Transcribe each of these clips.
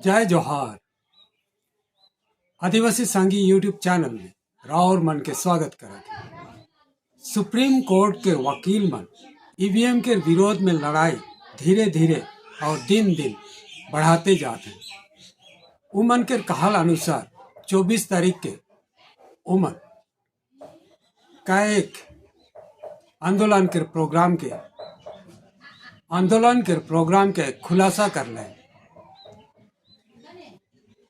जय जोहार। आदिवासी संघी YouTube channel में राउर मन के स्वागत करत। सुप्रीम कोर्ट के वकील मन ईवीएम के विरोध में लड़ाई धीरे धीरे और दिन दिन बढ़ाते जाते हैं। उमन के कहल अनुसार 24 तारीख के उमन का एक आंदोलन के प्रोग्राम के खुलासा कर ले।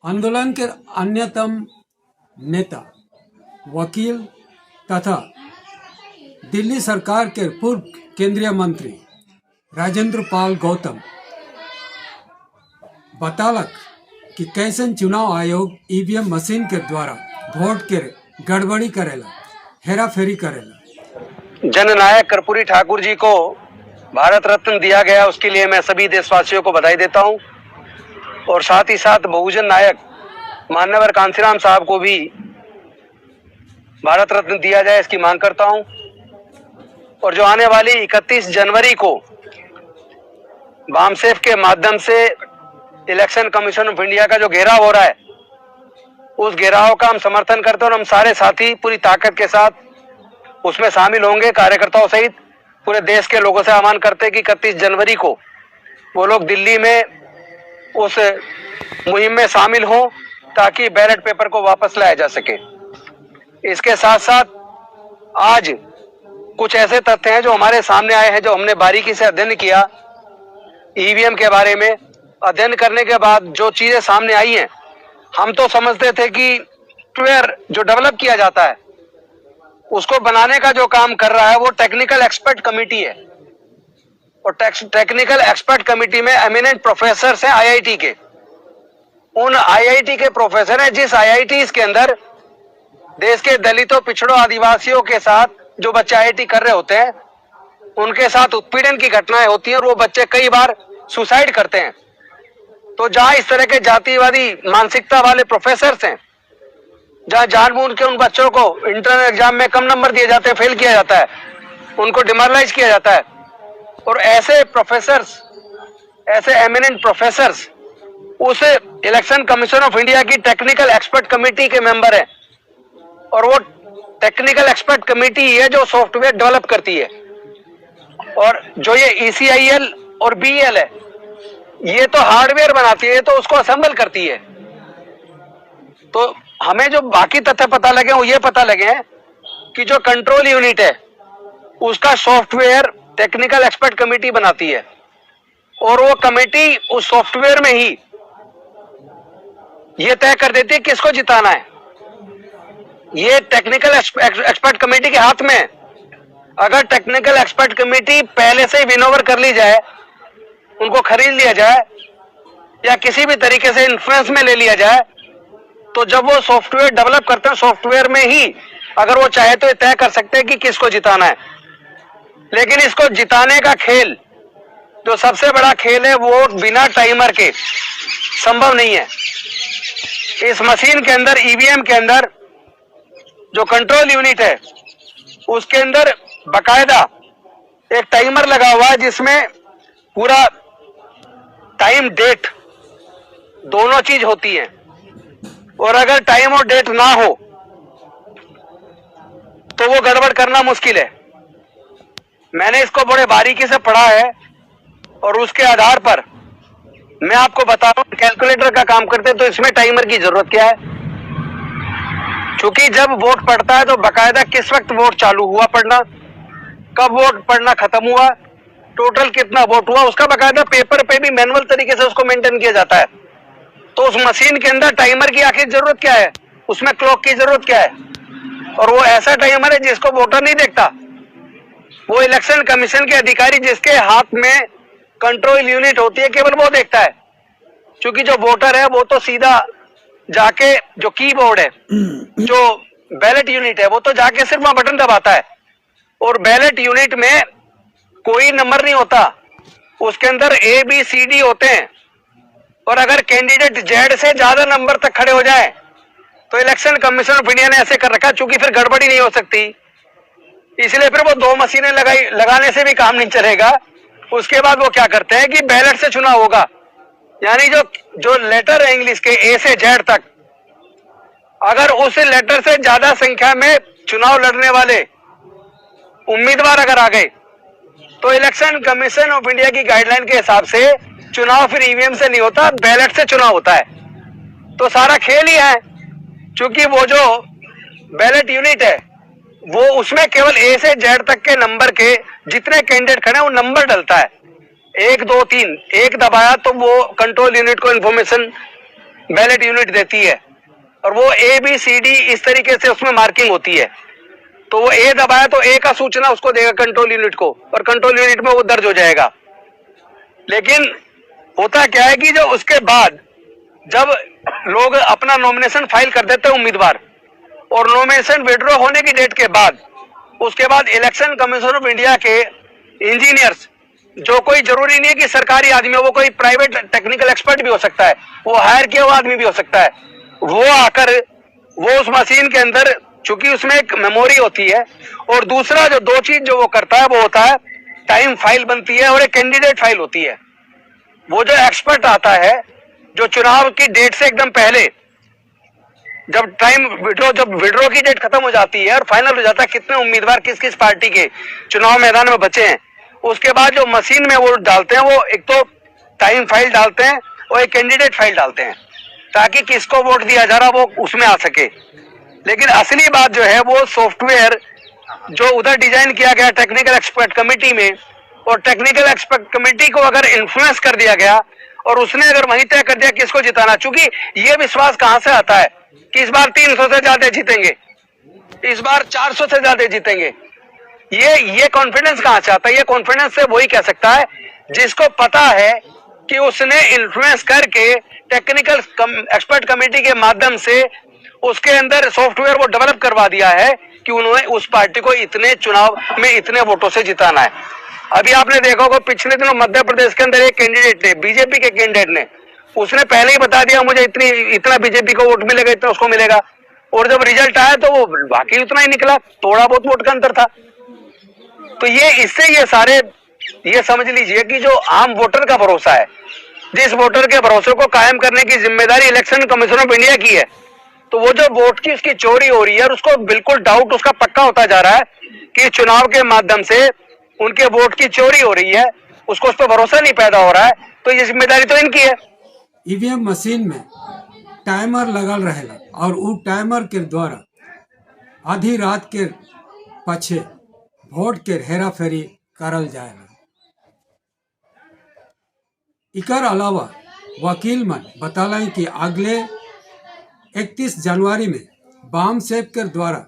आंदोलन के अन्यतम नेता वकील तथा दिल्ली सरकार के पूर्व केंद्रीय मंत्री राजेंद्र पाल गौतम बतालक कि कैसे चुनाव आयोग ईवीएम मशीन के द्वारा वोट के गड़बड़ी करेला, हेरा फेरी करेला। जननायक कर्पूरी ठाकुर जी को भारत रत्न दिया गया, उसके लिए मैं सभी देशवासियों को बधाई देता हूं और साथ ही साथ बहुजन नायक मान्यवर कांशीराम साहब को भी भारत रत्न दिया जाए, इसकी मांग करता हूं। और जो आने वाली 31 जनवरी को वामसेफ के माध्यम से इलेक्शन कमीशन ऑफ इंडिया का जो घेराव हो रहा है, उस घेराव का हम समर्थन करते हैं और हम सारे साथी पूरी ताकत के साथ उसमें शामिल होंगे। कार्यकर्ताओं सहित पूरे देश के लोगों से आह्वान करते हैं कि 31 जनवरी को वो लोग दिल्ली में उस मुहिम में शामिल हों ताकि बैलेट पेपर को वापस लाया जा सके। इसके साथ साथ आज कुछ ऐसे तथ्य हैं जो हमारे सामने आए हैं, जो हमने बारीकी से अध्ययन किया ईवीएम के बारे में। अध्ययन करने के बाद जो चीजें सामने आई हैं, हम तो समझते थे कि सॉफ्टवेयर जो डेवलप किया जाता है उसको बनाने का जो काम कर रहा है वो टेक्निकल एक्सपर्ट कमेटी है। और टेक्निकल एक्सपर्ट कमेटी में एमिनेंट प्रोफेसर हैं आईआईटी के। उन आईआईटी के प्रोफेसर हैं जिस आईआईटी के अंदर देश के दलितों, पिछड़ों, आदिवासियों के साथ जो बच्चे आईआईटी कर रहे होते हैं उनके साथ उत्पीड़न की घटनाएं होती हैं और वो बच्चे कई बार सुसाइड करते हैं। तो जहां इस तरह के जातिवादी मानसिकता वाले प्रोफेसर हैं, जहां जानबूझ के उन बच्चों को इंटरनल एग्जाम में कम नंबर दिए जाते हैं, फेल किया जाता है, उनको डिमोरलाइज किया जाता है, और ऐसे प्रोफेसर्स, ऐसे एमिनेंट प्रोफेसर्स उस इलेक्शन कमीशन ऑफ इंडिया की टेक्निकल एक्सपर्ट कमेटी के मेंबर हैं। और वो टेक्निकल एक्सपर्ट कमेटी है जो सॉफ्टवेयर डेवलप करती है। और जो ये ECIL और BEL है, ये तो हार्डवेयर बनाती है, तो उसको असेंबल करती है। तो हमें जो बाकी तथ्य पता लगे वो ये पता लगे हैं कि जो कंट्रोल यूनिट है उसका सॉफ्टवेयर टेक्निकल एक्सपर्ट कमेटी बनाती है और वो कमेटी उस सॉफ्टवेयर में ही ये तय कर देती है किसको जिताना है। ये टेक्निकल एक्सपर्ट कमेटी के हाथ में है। अगर टेक्निकल एक्सपर्ट कमेटी पहले से ही विन ओवर कर ली जाए, उनको खरीद लिया जाए या किसी भी तरीके से इन्फ्लुएंस में ले लिया जाए, तो जब वो सॉफ्टवेयर डेवलप करते हैं, सॉफ्टवेयर में ही अगर वो चाहे तो ये तय कर सकते हैं कि किसको जिताना है। लेकिन इसको जिताने का खेल, जो सबसे बड़ा खेल है, वो बिना टाइमर के संभव नहीं है। इस मशीन के अंदर, ईवीएम के अंदर जो कंट्रोल यूनिट है उसके अंदर बकायदा एक टाइमर लगा हुआ है जिसमें पूरा टाइम डेट दोनों चीज होती है। और अगर टाइम और डेट ना हो तो वो गड़बड़ करना मुश्किल है। मैंने इसको बड़े बारीकी से पढ़ा है और उसके आधार पर मैं आपको बता रहा हूं, कैलकुलेटर का काम करते तो इसमें टाइमर की जरूरत क्या है। क्योंकि जब वोट पड़ता है तो बकायदा किस वक्त वोट चालू हुआ पड़ना, कब वोट पड़ना खत्म हुआ, टोटल कितना वोट हुआ, उसका बकायदा पेपर पे भी मैनुअल तरीके से उसको मेंटेन किया जाता है। तो उस मशीन के अंदर टाइमर की आखिर जरूरत क्या है, उसमें क्लॉक की जरूरत क्या है। और वो ऐसा टाइमर है जिसको वोटर नहीं देखता, वो इलेक्शन कमीशन के अधिकारी जिसके हाथ में कंट्रोल यूनिट होती है, केवल वो देखता है। क्योंकि जो वोटर है वो तो सीधा जाके, जो कीबोर्ड है, जो बैलेट यूनिट है, वो तो जाके सिर्फ वहां बटन दबाता है। और बैलेट यूनिट में कोई नंबर नहीं होता, उसके अंदर ABCD होते हैं। और अगर कैंडिडेट Z से ज्यादा नंबर तक खड़े हो जाए तो इलेक्शन कमीशन ऑफ इंडिया ने ऐसे कर रखा, चूंकि फिर गड़बड़ी नहीं हो सकती, इसलिए फिर वो 2 मशीनें लगाने से भी काम नहीं चलेगा। उसके बाद वो क्या करते हैं कि बैलेट से चुनाव होगा। यानी जो जो लेटर है इंग्लिश के ए से जेड तक, अगर उस लेटर से ज्यादा संख्या में चुनाव लड़ने वाले उम्मीदवार अगर आ गए तो इलेक्शन कमीशन ऑफ इंडिया की गाइडलाइन के हिसाब से चुनाव फिर ईवीएम से नहीं होता, बैलेट से चुनाव होता है। तो सारा खेल ही है, क्योंकि वो जो बैलेट यूनिट है वो उसमें केवल ए से जेड तक के नंबर के जितने कैंडिडेट खड़े हैं वो नंबर डलता है, 1 2 3, एक दबाया तो वो कंट्रोल यूनिट को इंफॉर्मेशन बैलेट यूनिट देती है, और वो ए बी सी डी इस तरीके से उसमें मार्किंग होती है। तो वो ए दबाया तो ए का सूचना उसको देगा कंट्रोल यूनिट को, और कंट्रोल यूनिट में वो दर्ज हो जाएगा। लेकिन होता क्या है कि जो उसके बाद जब लोग अपना नॉमिनेशन फाइल कर देते हैं उम्मीदवार, और नॉमिनेशन विड्रॉ होने की डेट के बाद उसके बाद इलेक्शन कमीशन ऑफ इंडिया के इंजीनियर्स, जो कोई जरूरी नहीं है कि सरकारी आदमी हो, वो कोई प्राइवेट टेक्निकल एक्सपर्ट भी हो सकता है, वो हायर किया हुआ आदमी भी हो सकता है, वो आकर वो उस मशीन के अंदर, चूंकि उसमें एक मेमोरी होती है, और दूसरा जो दो चीज जो वो करता है वो होता है टाइम फाइल बनती है और एक कैंडिडेट फाइल होती है। वो जो एक्सपर्ट आता है जो चुनाव की डेट से एकदम पहले, जब विड्रॉ की डेट खत्म हो जाती है और फाइनल हो जाता है कितने उम्मीदवार किस किस पार्टी के चुनाव मैदान में बचे हैं, उसके बाद जो मशीन में वो डालते हैं, वो एक तो टाइम फाइल डालते हैं और एक कैंडिडेट फाइल डालते हैं, ताकि किसको वोट दिया जा रहा वो उसमें आ सके। लेकिन असली बात जो है वो सॉफ्टवेयर जो उधर डिजाइन किया गया टेक्निकल एक्सपर्ट कमेटी में, और टेक्निकल एक्सपर्ट कमेटी को अगर इन्फ्लुएंस कर दिया गया और उसने अगर वहीं तय कर दिया किसको जिताना, चूंकि ये विश्वास कहां से आता है कि इस बार 300 से ज्यादा जीतेंगे, इस बार 400 से ज्यादा जीतेंगे, ये कॉन्फिडेंस कहां से आता है? ये कॉन्फिडेंस से वही कह सकता है जिसको पता है कि उसने इन्फ्लुएंस करके टेक्निकल एक्सपर्ट कमेटी के माध्यम से उसके अंदर सॉफ्टवेयर वो डेवलप करवा दिया है कि उन्होंने उस पार्टी को इतने चुनाव में इतने वोटों से जिताना है। अभी आपने देखा होगा पिछले दिनों मध्य प्रदेश के अंदर एक कैंडिडेट ने, बीजेपी के कैंडिडेट ने, उसने पहले ही बता दिया मुझे इतना बीजेपी को वोट मिलेगा, इतना उसको मिलेगा, और जब रिजल्ट आया तो वो बाकी उतना ही निकला, थोड़ा बहुत वोट का अंतर था। तो ये समझ लीजिए कि जो आम वोटर का भरोसा है, जिस वोटर के भरोसे को कायम करने की जिम्मेदारी इलेक्शन कमीशन ऑफ इंडिया की है, तो वो जो वोट की उसकी चोरी हो रही है और उसको बिल्कुल डाउट उसका पक्का होता जा रहा है कि चुनाव के माध्यम से उनके वोट की चोरी हो रही है, उसको उस पर भरोसा नहीं पैदा हो रहा है, तो ये जिम्मेदारी तो इनकी है। ईवीएम मशीन में टाइमर लगल रहेला और उ टाइमर के द्वारा आधी रात के पछे वोट के हेरा फेरी करल जाएगा। इकर अलावा वकील मन बतालाई कि अगले 31 जनवरी में बाम सेब के द्वारा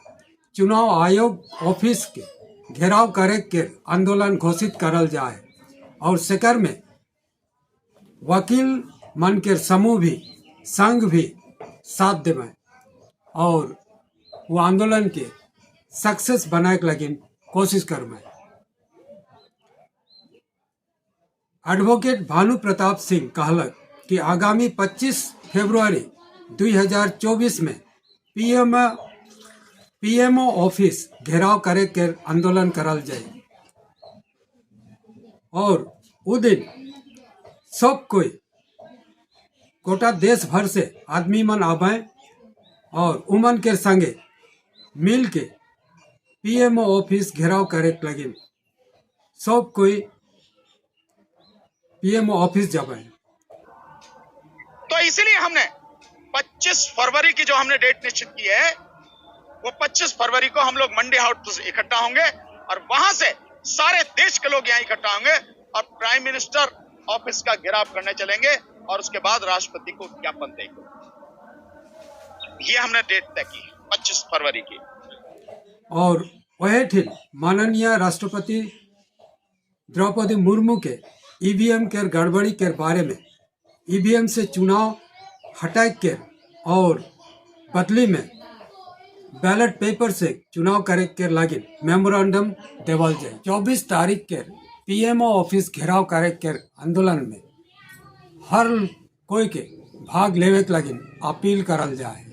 चुनाव आयोग ऑफिस के घेराव करे के आंदोलन घोषित करल जाए, और सेकर में वकील मन के समूह भी संघ भी साथ देवे और वो आंदोलन के सक्सेस बनाए के लगी कोशिश करवे। एडवोकेट भानु प्रताप सिंह कहलक कि आगामी 25 फरवरी 2024 में पीएमओ ऑफिस घेराव करे के आंदोलन करल जाए, और वो दिन सब कोई कोटा देश भर से आदमी मन आवे और उमन के संगे मिल के पीएमओ ऑफिस घेराव करे के लगे सब कोई पीएमओ ऑफिस जावे। तो इसलिए हमने 25 फरवरी की जो हमने डेट निश्चित की है, वो 25 फरवरी को हम लोग मंडी हाउस इकट्ठा होंगे और वहां से सारे देश के लोग यहाँ इकट्ठा होंगे और प्राइम मिनिस्टर ऑफिस का घेराव करने चलेंगे और उसके बाद राष्ट्रपति को ज्ञापन देंगे। ये हमने डेट तय की 25 फरवरी की। और वह ठीक माननीय राष्ट्रपति द्रौपदी मुर्मू के ईवीएम के गड़बड़ी के बारे में ईवीएम से चुनाव हटाए के और बदली में बैलेट पेपर से चुनाव करे के लगे मेमोरेंडम देवल जाए। 24 तारीख के पीएमओ ऑफिस घेराव करे के आंदोलन में हर कोई के भाग लेवे के लगे अपील करल जाए।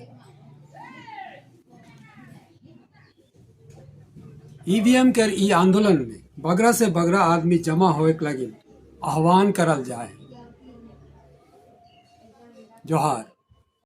ईवीएम के ई आंदोलन में बगरा से बगरा आदमी जमा होए के लगे आह्वान करल जाए। जोहार।